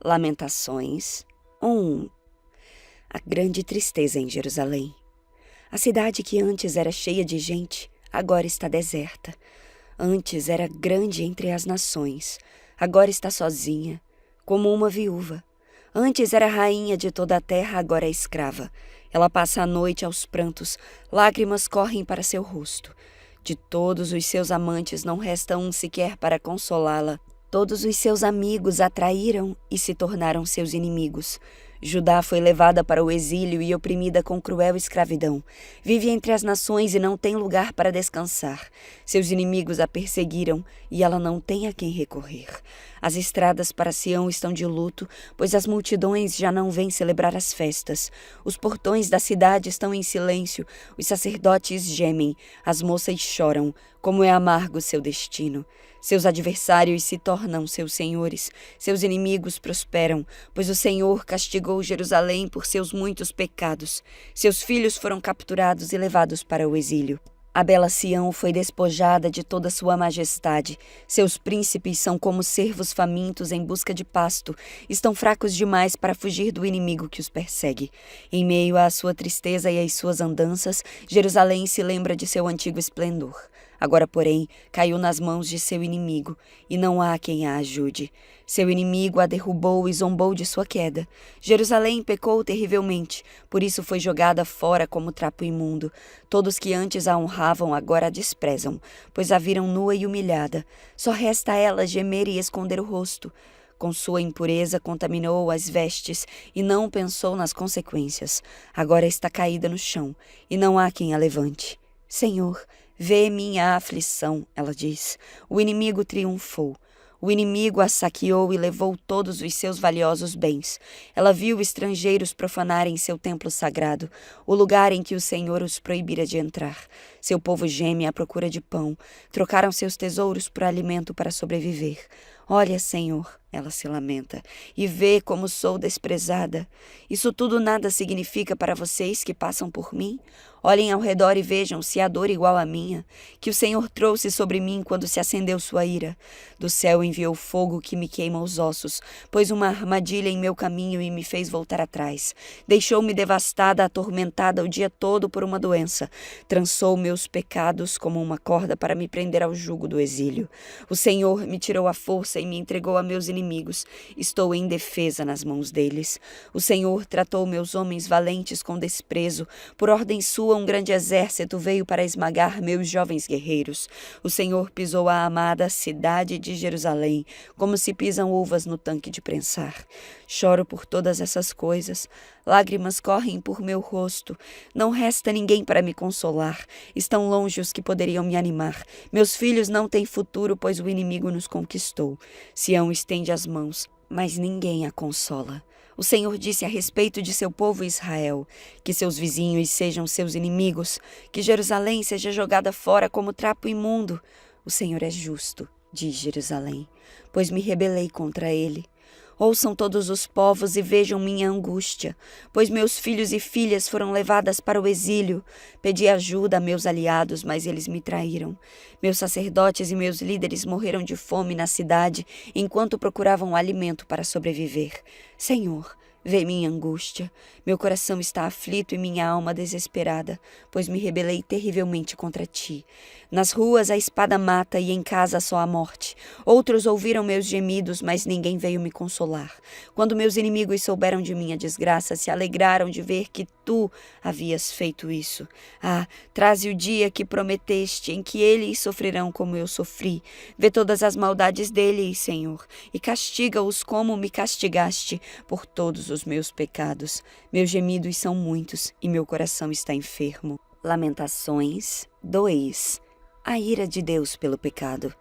Lamentações 1. A grande tristeza em Jerusalém. A cidade que antes era cheia de gente, agora está deserta. Antes era grande entre as nações, agora está sozinha, como uma viúva. Antes era rainha de toda a terra, agora é escrava. Ela passa a noite aos prantos, lágrimas correm para seu rosto. De todos os seus amantes não resta um sequer para consolá-la. Todos os seus amigos a traíram e se tornaram seus inimigos. Judá foi levada para o exílio e oprimida com cruel escravidão. Vive entre as nações e não tem lugar para descansar. Seus inimigos a perseguiram e ela não tem a quem recorrer. As estradas para Sião estão de luto, pois as multidões já não vêm celebrar as festas. Os portões da cidade estão em silêncio, os sacerdotes gemem, as moças choram, como é amargo seu destino. Seus adversários se tornam seus senhores, seus inimigos prosperam, pois o Senhor castigou Jerusalém por seus muitos pecados. Seus filhos foram capturados e levados para o exílio. A bela Sião foi despojada de toda sua majestade. Seus príncipes são como cervos famintos em busca de pasto. Estão fracos demais para fugir do inimigo que os persegue. Em meio à sua tristeza e às suas andanças, Jerusalém se lembra de seu antigo esplendor. Agora, porém, caiu nas mãos de seu inimigo, e não há quem a ajude. Seu inimigo a derrubou e zombou de sua queda. Jerusalém pecou terrivelmente, por isso foi jogada fora como trapo imundo. Todos que antes a honravam agora a desprezam, pois a viram nua e humilhada. Só resta a ela gemer e esconder o rosto. Com sua impureza contaminou as vestes e não pensou nas consequências. Agora está caída no chão, e não há quem a levante. Senhor, vê minha aflição, ela diz. O inimigo triunfou. O inimigo a saqueou e levou todos os seus valiosos bens. Ela viu estrangeiros profanarem seu templo sagrado, o lugar em que o Senhor os proibira de entrar. Seu povo geme à procura de pão. Trocaram seus tesouros por alimento para sobreviver. Olha, Senhor, ela se lamenta, e vê como sou desprezada. Isso tudo nada significa para vocês que passam por mim? Olhem ao redor e vejam se há dor igual à minha, que o Senhor trouxe sobre mim quando se acendeu sua ira. Do céu enviou fogo que me queima os ossos, pôs uma armadilha em meu caminho e me fez voltar atrás. Deixou-me devastada, atormentada o dia todo por uma doença. Trançou meus pecados como uma corda para me prender ao jugo do exílio. O Senhor me tirou a força e me entregou a meus inimigos. Estou indefesa nas mãos deles. O Senhor tratou meus homens valentes com desprezo. Por ordem sua, um grande exército veio para esmagar meus jovens guerreiros. O Senhor pisou a amada cidade de Jerusalém, como se pisam uvas no tanque de prensar. Choro por todas essas coisas. Lágrimas correm por meu rosto. Não resta ninguém para me consolar. Estão longe os que poderiam me animar. Meus filhos não têm futuro, pois o inimigo nos conquistou. Sião estende as mãos, mas ninguém a consola. O Senhor disse a respeito de seu povo Israel, que seus vizinhos sejam seus inimigos, que Jerusalém seja jogada fora como trapo imundo. O Senhor é justo, diz Jerusalém, pois me rebelei contra ele. Ouçam todos os povos e vejam minha angústia, pois meus filhos e filhas foram levadas para o exílio. Pedi ajuda a meus aliados, mas eles me traíram. Meus sacerdotes e meus líderes morreram de fome na cidade, enquanto procuravam alimento para sobreviver. Senhor, vê minha angústia. Meu coração está aflito e minha alma desesperada, pois me rebelei terrivelmente contra ti. Nas ruas a espada mata e em casa só a morte. Outros ouviram meus gemidos, mas ninguém veio me consolar. Quando meus inimigos souberam de minha desgraça, se alegraram de ver que tu havias feito isso. Ah, traze o dia que prometeste, em que eles sofrerão como eu sofri. Vê todas as maldades deles, Senhor, e castiga-os como me castigaste por todos os meus pecados. Meus gemidos são muitos e meu coração está enfermo. Lamentações 2. A ira de Deus pelo pecado.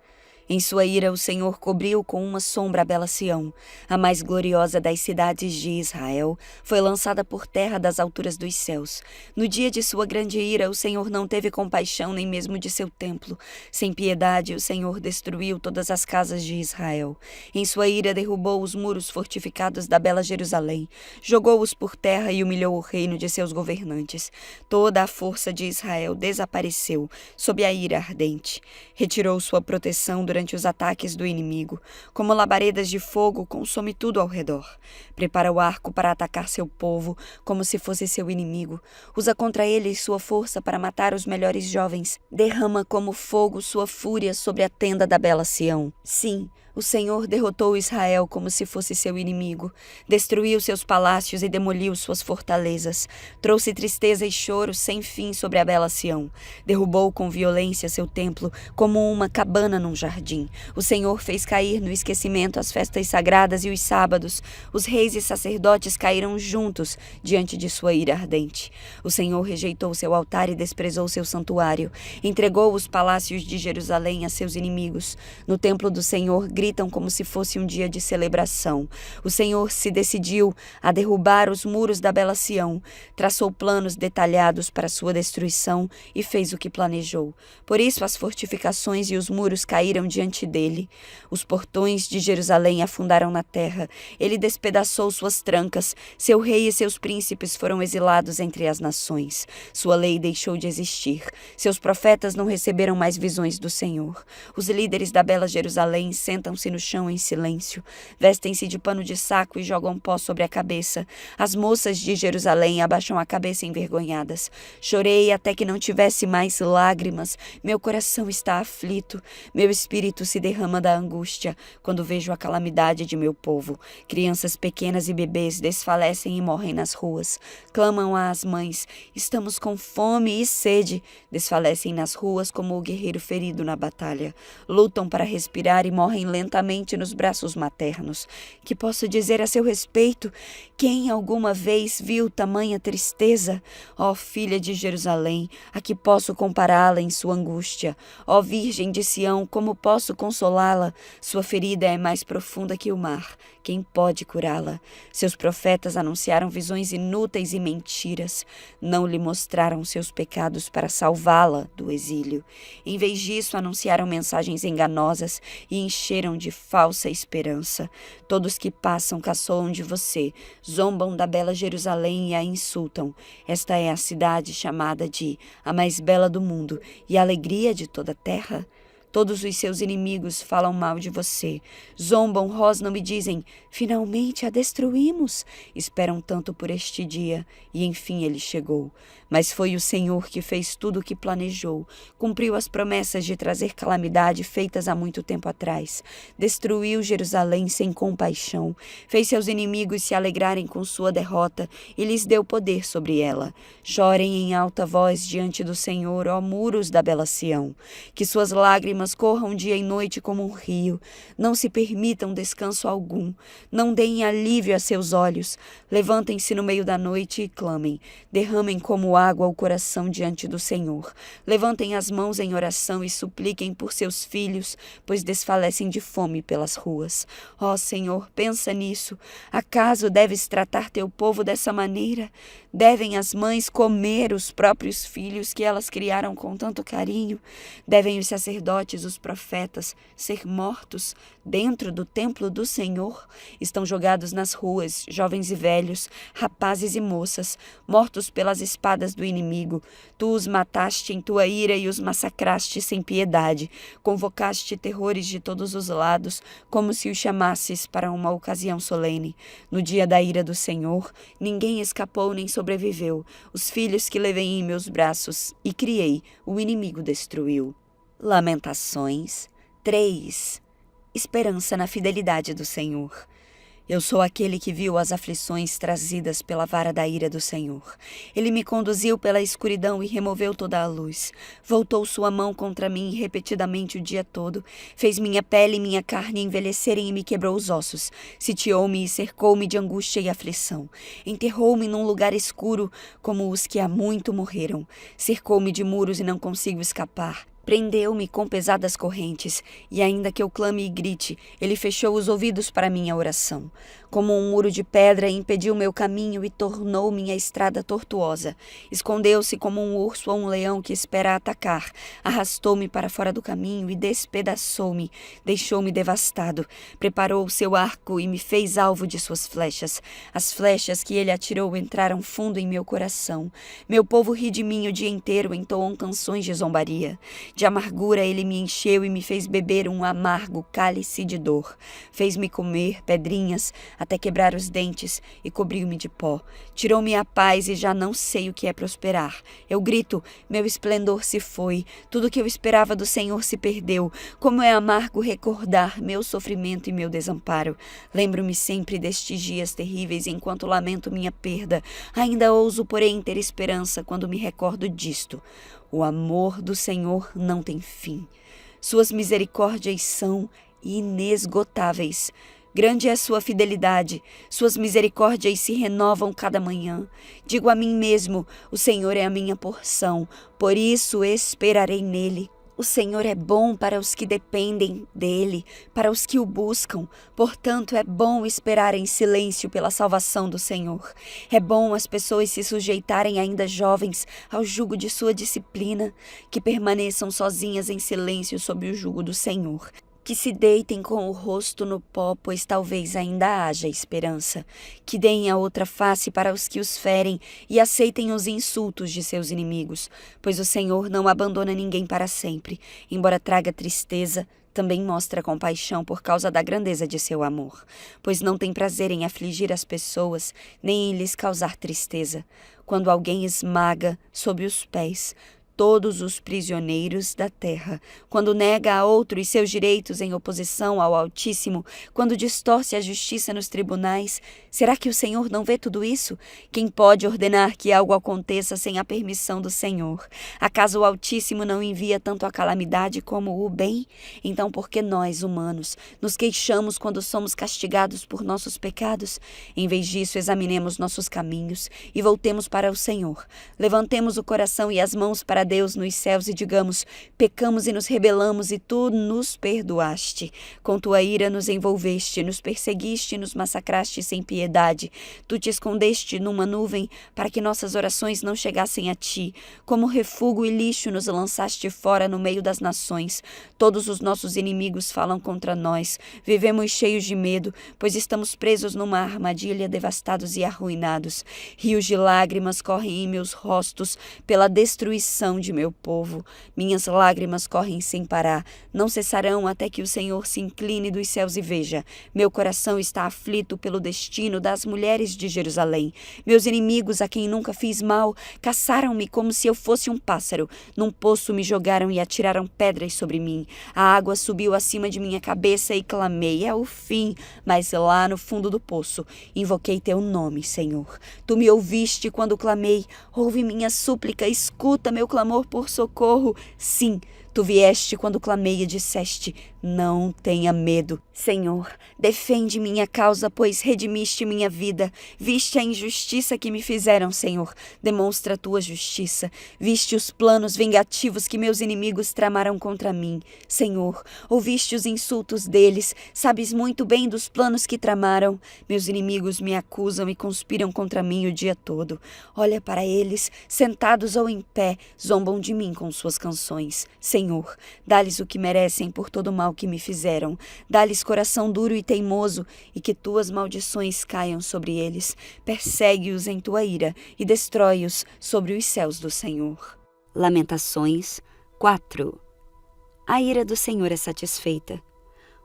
Em sua ira, o Senhor cobriu com uma sombra a bela Sião. A mais gloriosa das cidades de Israel foi lançada por terra das alturas dos céus. No dia de sua grande ira, o Senhor não teve compaixão nem mesmo de seu templo. Sem piedade, o Senhor destruiu todas as casas de Israel. Em sua ira, derrubou os muros fortificados da bela Jerusalém. Jogou-os por terra e humilhou o reino de seus governantes. Toda a força de Israel desapareceu sob a ira ardente. Retirou sua proteção durante perante os ataques do inimigo. Como labaredas de fogo, consome tudo ao redor. Prepara o arco para atacar seu povo, como se fosse seu inimigo. Usa contra eles sua força para matar os melhores jovens. Derrama como fogo sua fúria sobre a tenda da bela Sião. Sim, o Senhor derrotou Israel como se fosse seu inimigo. Destruiu seus palácios e demoliu suas fortalezas. Trouxe tristeza e choro sem fim sobre a bela Sião. Derrubou com violência seu templo, como uma cabana num jardim. O Senhor fez cair no esquecimento as festas sagradas e os sábados. Os reis e sacerdotes caíram juntos diante de sua ira ardente. O Senhor rejeitou seu altar e desprezou seu santuário. Entregou os palácios de Jerusalém a seus inimigos. No templo do Senhor gritam como se fosse um dia de celebração. O Senhor se decidiu a derrubar os muros da bela Sião, traçou planos detalhados para sua destruição e fez o que planejou. Por isso as fortificações e os muros caíram diante dele. Os portões de Jerusalém afundaram na terra. Ele despedaçou suas trancas. Seu rei e seus príncipes foram exilados entre as nações. Sua lei deixou de existir. Seus profetas não receberam mais visões do Senhor. Os líderes da bela Jerusalém sentam-se no chão em silêncio, vestem-se de pano de saco e jogam pó sobre a cabeça. As moças de Jerusalém abaixam a cabeça envergonhadas. Chorei até que não tivesse mais lágrimas. Meu coração está aflito. Meu espírito se derrama da angústia quando vejo a calamidade de meu povo. Crianças pequenas e bebês desfalecem e morrem nas ruas. Clamam às mães: estamos com fome e sede. Desfalecem nas ruas como o guerreiro ferido na batalha. Lutam para respirar e morrem lentamente nos braços maternos. Que posso dizer a seu respeito? Quem alguma vez viu tamanha tristeza? Ó filha de Jerusalém, a que posso compará-la em sua angústia? Ó Virgem de Sião, como posso consolá-la? Sua ferida é mais profunda que o mar. Quem pode curá-la? Seus profetas anunciaram visões inúteis e mentiras. Não lhe mostraram seus pecados para salvá-la do exílio. Em vez disso, anunciaram mensagens enganosas e encheram de falsa esperança. Todos que passam caçoam de você, zombam da bela Jerusalém e a insultam. Esta é a cidade chamada de a mais bela do mundo e a alegria de toda a terra. Todos os seus inimigos falam mal de você. Zombam, rosnam e dizem: finalmente a destruímos. Esperam tanto por este dia, e enfim ele chegou. Mas foi o Senhor que fez tudo o que planejou. Cumpriu as promessas de trazer calamidade feitas há muito tempo atrás. Destruiu Jerusalém sem compaixão. Fez seus inimigos se alegrarem com sua derrota e lhes deu poder sobre ela. Chorem em alta voz diante do Senhor, ó muros da bela Sião. Que suas lágrimas corram dia e noite como um rio. Não se permitam descanso algum. Não deem alívio a seus olhos. Levantem-se no meio da noite e clamem. Derramem como água o coração diante do Senhor. Levantem as mãos em oração e supliquem por seus filhos, pois desfalecem de fome pelas ruas. Ó Senhor, pensa nisso. Acaso deves tratar teu povo dessa maneira? Devem as mães comer os próprios filhos que elas criaram com tanto carinho? Devem os sacerdotes, os profetas, ser mortos dentro do templo do Senhor? Estão jogados nas ruas, jovens e velhos, rapazes e moças, mortos pelas espadas do inimigo. Tu os mataste em tua ira e os massacraste sem piedade. Convocaste terrores de todos os lados, como se os chamasses para uma ocasião solene. No dia da ira do Senhor, ninguém escapou nem sobreviveu. Os filhos que levei em meus braços e criei, o inimigo destruiu. Lamentações 3. Esperança na fidelidade do Senhor. Eu sou aquele que viu as aflições trazidas pela vara da ira do Senhor. Ele me conduziu pela escuridão e removeu toda a luz. Voltou sua mão contra mim repetidamente o dia todo. Fez minha pele e minha carne envelhecerem e me quebrou os ossos. Sitiou-me e cercou-me de angústia e aflição. Enterrou-me num lugar escuro, como os que há muito morreram. Cercou-me de muros e não consigo escapar. Prendeu-me com pesadas correntes, e ainda que eu clame e grite, ele fechou os ouvidos para minha oração. Como um muro de pedra, impediu meu caminho e tornou minha estrada tortuosa. Escondeu-se como um urso ou um leão que espera atacar. Arrastou-me para fora do caminho e despedaçou-me. Deixou-me devastado. Preparou o seu arco e me fez alvo de suas flechas. As flechas que ele atirou entraram fundo em meu coração. Meu povo ri de mim o dia inteiro, entoam canções de zombaria. De amargura ele me encheu e me fez beber um amargo cálice de dor. Fez-me comer pedrinhas até quebrar os dentes e cobriu-me de pó. Tirou-me a paz e já não sei o que é prosperar. Eu grito, meu esplendor se foi, tudo que eu esperava do Senhor se perdeu. Como é amargo recordar meu sofrimento e meu desamparo. Lembro-me sempre destes dias terríveis enquanto lamento minha perda. Ainda ouso, porém, ter esperança quando me recordo disto. O amor do Senhor não tem fim. Suas misericórdias são inesgotáveis. Grande é sua fidelidade, suas misericórdias se renovam cada manhã. Digo a mim mesmo, o Senhor é a minha porção, por isso esperarei nele. O Senhor é bom para os que dependem dele, para os que o buscam. Portanto, é bom esperar em silêncio pela salvação do Senhor. É bom as pessoas se sujeitarem ainda jovens ao jugo de sua disciplina, que permaneçam sozinhas em silêncio sob o jugo do Senhor. Que se deitem com o rosto no pó, pois talvez ainda haja esperança. Que deem a outra face para os que os ferem e aceitem os insultos de seus inimigos, pois o Senhor não abandona ninguém para sempre. Embora traga tristeza, também mostra compaixão por causa da grandeza de seu amor, pois não tem prazer em afligir as pessoas, nem em lhes causar tristeza. Quando alguém esmaga sob os pés todos os prisioneiros da terra, quando nega a outros seus direitos em oposição ao Altíssimo, quando distorce a justiça nos tribunais, será que o Senhor não vê tudo isso? Quem pode ordenar que algo aconteça sem a permissão do Senhor? Acaso o Altíssimo não envia tanto a calamidade como o bem? Então por que nós, humanos, nos queixamos quando somos castigados por nossos pecados? Em vez disso, examinemos nossos caminhos e voltemos para o Senhor. Levantemos o coração e as mãos para Deus nos céus e digamos, pecamos e nos rebelamos e tu nos perdoaste. Com tua ira nos envolveste, nos perseguiste e nos massacraste sem piedade. Tu te escondeste numa nuvem para que nossas orações não chegassem a ti. Como refúgio e lixo nos lançaste fora no meio das nações. Todos os nossos inimigos falam contra nós. Vivemos cheios de medo, pois estamos presos numa armadilha, devastados e arruinados. Rios de lágrimas correm em meus rostos pela destruição de meu povo. Minhas lágrimas correm sem parar, não cessarão até que o Senhor se incline dos céus e veja. Meu coração está aflito pelo destino das mulheres de Jerusalém. Meus inimigos, a quem nunca fiz mal, caçaram-me como se eu fosse um pássaro. Num poço me jogaram e atiraram pedras sobre mim. A água subiu acima de minha cabeça e clamei, é o fim. Mas lá no fundo do poço, invoquei teu nome, Senhor. Tu me ouviste quando clamei, ouve minha súplica, escuta meu clamor por socorro. Sim, tu vieste quando clamei e disseste, não tenha medo. Senhor, defende minha causa, pois redimiste minha vida. Viste a injustiça que me fizeram, Senhor. Demonstra a tua justiça. Viste os planos vingativos que meus inimigos tramaram contra mim. Senhor, ouviste os insultos deles. Sabes muito bem dos planos que tramaram. Meus inimigos me acusam e conspiram contra mim o dia todo. Olha para eles, sentados ou em pé, zombam de mim com suas canções. Senhor, dá-lhes o que merecem por todo o mal que me fizeram. Dá-lhes coração duro e teimoso, e que tuas maldições caiam sobre eles. Persegue-os em tua ira e destrói-os sobre os céus do Senhor. Lamentações 4. A ira do Senhor é satisfeita.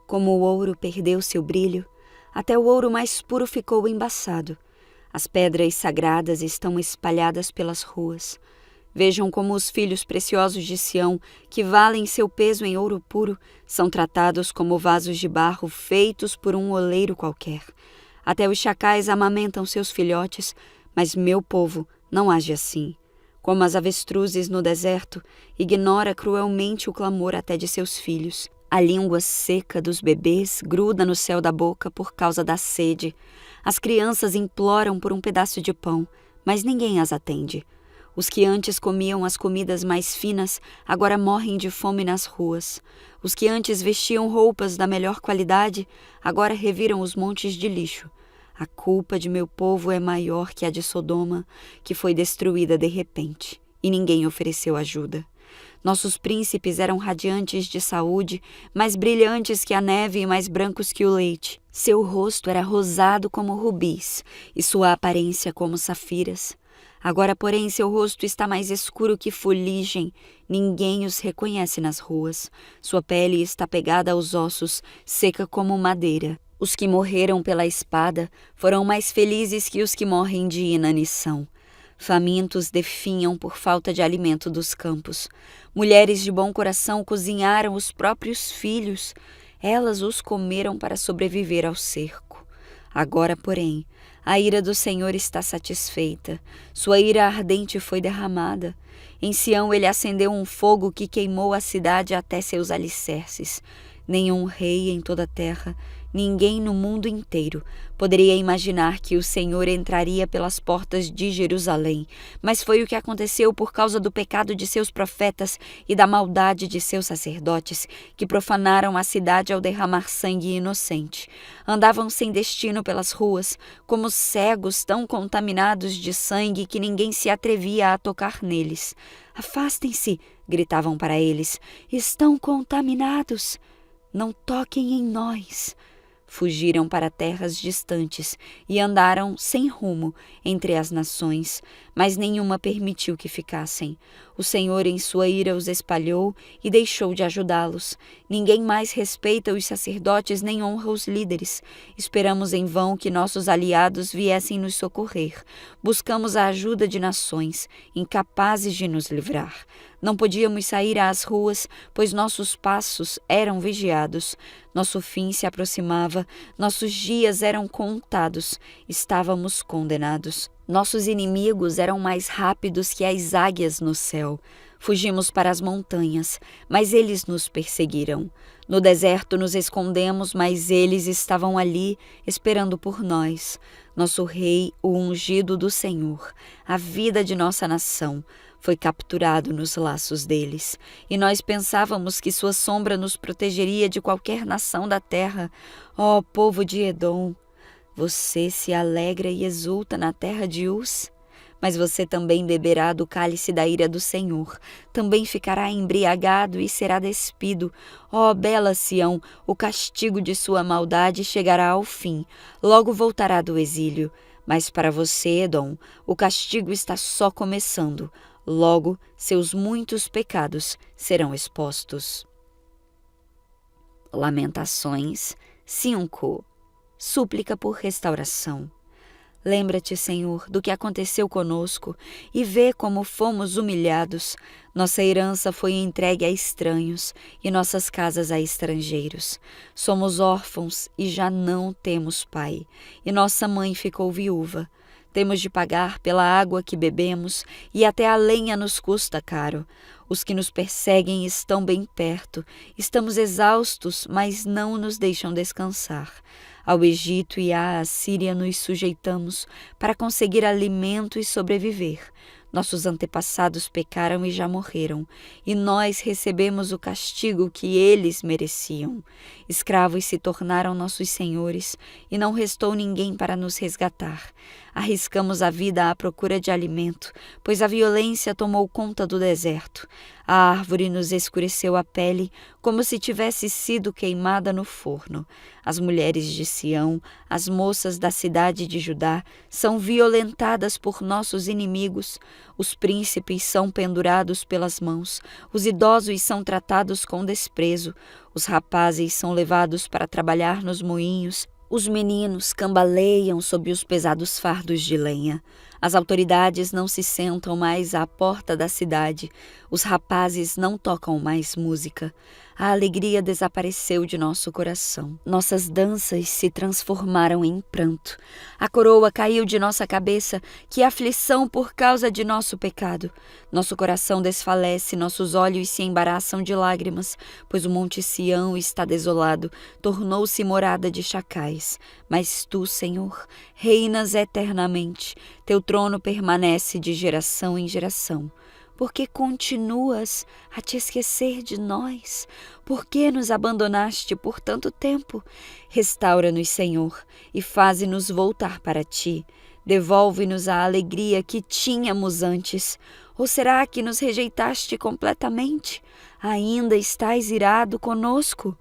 Como o ouro perdeu seu brilho, até o ouro mais puro ficou embaçado. As pedras sagradas estão espalhadas pelas ruas. Vejam como os filhos preciosos de Sião, que valem seu peso em ouro puro, são tratados como vasos de barro feitos por um oleiro qualquer. Até os chacais amamentam seus filhotes, mas meu povo não age assim. Como as avestruzes no deserto, ignora cruelmente o clamor até de seus filhos. A língua seca dos bebês gruda no céu da boca por causa da sede. As crianças imploram por um pedaço de pão, mas ninguém as atende. Os que antes comiam as comidas mais finas, agora morrem de fome nas ruas. Os que antes vestiam roupas da melhor qualidade, agora reviram os montes de lixo. A culpa de meu povo é maior que a de Sodoma, que foi destruída de repente, e ninguém ofereceu ajuda. Nossos príncipes eram radiantes de saúde, mais brilhantes que a neve e mais brancos que o leite. Seu rosto era rosado como rubis, e sua aparência como safiras. Agora, porém, seu rosto está mais escuro que fuligem. Ninguém os reconhece nas ruas. Sua pele está pegada aos ossos, seca como madeira. Os que morreram pela espada foram mais felizes que os que morrem de inanição. Famintos definham por falta de alimento dos campos. Mulheres de bom coração cozinharam os próprios filhos. Elas os comeram para sobreviver ao cerco. Agora, porém, a ira do Senhor está satisfeita. Sua ira ardente foi derramada. Em Sião ele acendeu um fogo que queimou a cidade até seus alicerces. Nenhum rei em toda a terra, ninguém no mundo inteiro, poderia imaginar que o Senhor entraria pelas portas de Jerusalém, mas foi o que aconteceu por causa do pecado de seus profetas e da maldade de seus sacerdotes, que profanaram a cidade ao derramar sangue inocente. Andavam sem destino pelas ruas, como cegos tão contaminados de sangue que ninguém se atrevia a tocar neles. "Afastem-se!" gritavam para eles. "Estão contaminados! Não toquem em nós!" Fugiram para terras distantes e andaram sem rumo entre as nações, mas nenhuma permitiu que ficassem. O Senhor em sua ira os espalhou e deixou de ajudá-los. Ninguém mais respeita os sacerdotes nem honra os líderes. Esperamos em vão que nossos aliados viessem nos socorrer. Buscamos a ajuda de nações, incapazes de nos livrar. Não podíamos sair às ruas, pois nossos passos eram vigiados. Nosso fim se aproximava, nossos dias eram contados, estávamos condenados. Nossos inimigos eram mais rápidos que as águias no céu. Fugimos para as montanhas, mas eles nos perseguiram. No deserto nos escondemos, mas eles estavam ali, esperando por nós. Nosso rei, o ungido do Senhor, a vida de nossa nação, foi capturado nos laços deles. E nós pensávamos que sua sombra nos protegeria de qualquer nação da terra. Ó povo de Edom, você se alegra e exulta na terra de Uz? Mas você também beberá do cálice da ira do Senhor, também ficará embriagado e será despido. Ó bela Sião, o castigo de sua maldade chegará ao fim, logo voltará do exílio. Mas para você, Edom, o castigo está só começando. Logo, seus muitos pecados serão expostos. Lamentações 5. Súplica por restauração. Lembra-te, Senhor, do que aconteceu conosco e vê como fomos humilhados. Nossa herança foi entregue a estranhos e nossas casas a estrangeiros. Somos órfãos e já não temos pai, e nossa mãe ficou viúva. Temos de pagar pela água que bebemos e até a lenha nos custa caro. Os que nos perseguem estão bem perto. Estamos exaustos, mas não nos deixam descansar. Ao Egito e à Assíria nos sujeitamos para conseguir alimento e sobreviver. Nossos antepassados pecaram e já morreram, e nós recebemos o castigo que eles mereciam. Escravos se tornaram nossos senhores, e não restou ninguém para nos resgatar. Arriscamos a vida à procura de alimento, pois a violência tomou conta do deserto. A árvore nos escureceu a pele, como se tivesse sido queimada no forno. As mulheres de Sião, as moças da cidade de Judá, são violentadas por nossos inimigos. Os príncipes são pendurados pelas mãos, os idosos são tratados com desprezo, os rapazes são levados para trabalhar nos moinhos, os meninos cambaleiam sob os pesados fardos de lenha. As autoridades não se sentam mais à porta da cidade, os rapazes não tocam mais música. A alegria desapareceu de nosso coração. Nossas danças se transformaram em pranto. A coroa caiu de nossa cabeça, que aflição por causa de nosso pecado. Nosso coração desfalece, nossos olhos se embaraçam de lágrimas, pois o monte Sião está desolado, tornou-se morada de chacais. Mas tu, Senhor, reinas eternamente, teu trono permanece de geração em geração. Por que continuas a te esquecer de nós? Por que nos abandonaste por tanto tempo? Restaura-nos, Senhor, e faze-nos voltar para ti. Devolve-nos a alegria que tínhamos antes. Ou será que nos rejeitaste completamente? Ainda estás irado conosco?